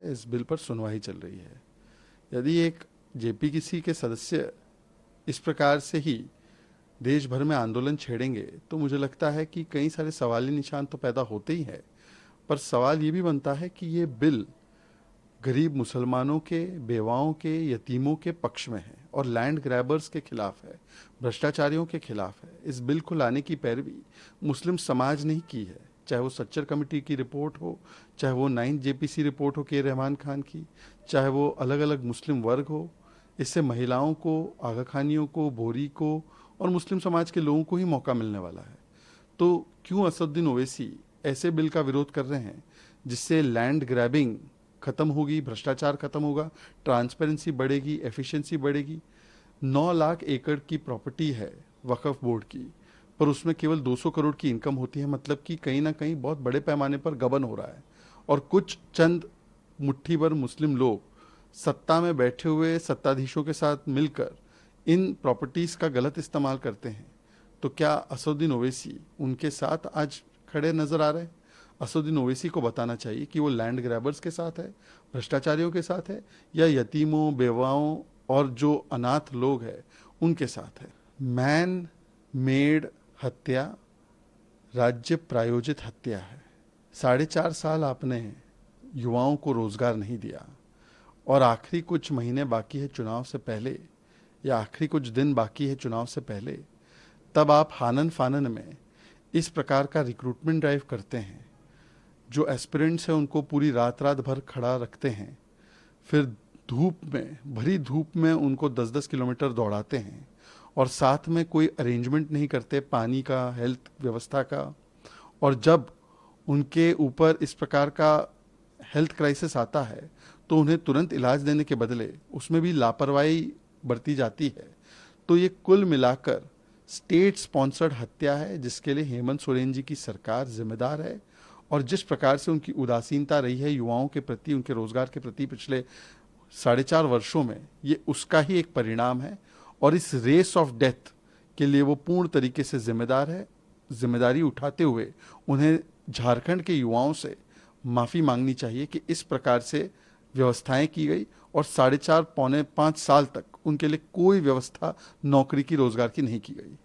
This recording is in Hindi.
इस बिल पर सुनवाई चल रही है। यदि एक जेपीसी के सदस्य इस प्रकार से ही देश भर में आंदोलन छेड़ेंगे तो मुझे लगता है कि कई सारे सवाली निशान तो पैदा होते ही है। पर सवाल ये भी बनता है कि ये बिल गरीब मुसलमानों के, बेवाओं के, यतीमों के पक्ष में है और लैंड ग्रैबर्स के खिलाफ है, भ्रष्टाचारियों के खिलाफ है। इस बिल को लाने की पैरवी मुस्लिम समाज ने ही की है, चाहे वो सच्चर कमेटी की रिपोर्ट हो, चाहे वो 9 जेपीसी रिपोर्ट हो के रहमान खान की, चाहे वो अलग अलग मुस्लिम वर्ग हो। इससे महिलाओं को, आगा खानियों को, बोरी को और मुस्लिम समाज के लोगों को ही मौका मिलने वाला है। तो क्यों असदुद्दीन ओवैसी ऐसे बिल का विरोध कर रहे हैं जिससे लैंड ग्रैबिंग खत्म होगी, भ्रष्टाचार खत्म होगा, ट्रांसपेरेंसी बढ़ेगी, एफिशिएंसी बढ़ेगी। 9 लाख एकड़ की प्रॉपर्टी है वक्फ बोर्ड की, पर उसमें केवल 200 करोड़ की इनकम होती है। मतलब कि कहीं ना कहीं बहुत बड़े पैमाने पर गबन हो रहा है और कुछ चंद मुट्ठी भर मुस्लिम लोग सत्ता में बैठे हुए सत्ताधीशों के साथ मिलकर इन प्रॉपर्टीज का गलत इस्तेमाल करते हैं। तो क्या असदुद्दीन ओवैसी उनके साथ आज खड़े नजर आ रहे हैं? असदुद्दीन ओवैसी को बताना चाहिए कि वो लैंड ग्रैबर्स के साथ है, भ्रष्टाचारियों के साथ है, या यतीमों, बेवाओं और जो अनाथ लोग हैं उनके साथ है। मैन मेड हत्या राज्य प्रायोजित हत्या है। 4.5 साल आपने युवाओं को रोजगार नहीं दिया और आखिरी कुछ महीने बाकी है चुनाव से पहले, या आखिरी कुछ दिन बाकी है चुनाव से पहले, तब आप हानन फानन में इस प्रकार का रिक्रूटमेंट ड्राइव करते हैं। जो एस्पिरेंट्स हैं उनको पूरी रात रात भर खड़ा रखते हैं, फिर धूप में, भरी धूप में उनको 10-10 किलोमीटर दौड़ाते हैं और साथ में कोई अरेंजमेंट नहीं करते पानी का, हेल्थ व्यवस्था का। और जब उनके ऊपर इस प्रकार का हेल्थ क्राइसिस आता है तो उन्हें तुरंत इलाज देने के बदले उसमें भी लापरवाही बरती जाती है। तो ये कुल मिलाकर स्टेट स्पॉन्सर्ड हत्या है जिसके लिए हेमंत सोरेन जी की सरकार जिम्मेदार है। और जिस प्रकार से उनकी उदासीनता रही है युवाओं के प्रति, उनके रोजगार के प्रति पिछले 4.5 वर्षों में, ये उसका ही एक परिणाम है। और इस रेस ऑफ डेथ के लिए वो पूर्ण तरीके से जिम्मेदार है। जिम्मेदारी उठाते हुए उन्हें झारखंड के युवाओं से माफ़ी मांगनी चाहिए कि इस प्रकार से व्यवस्थाएं की गई और 4.5 पौने 5 साल तक उनके लिए कोई व्यवस्था नौकरी की, रोजगार की नहीं की गई।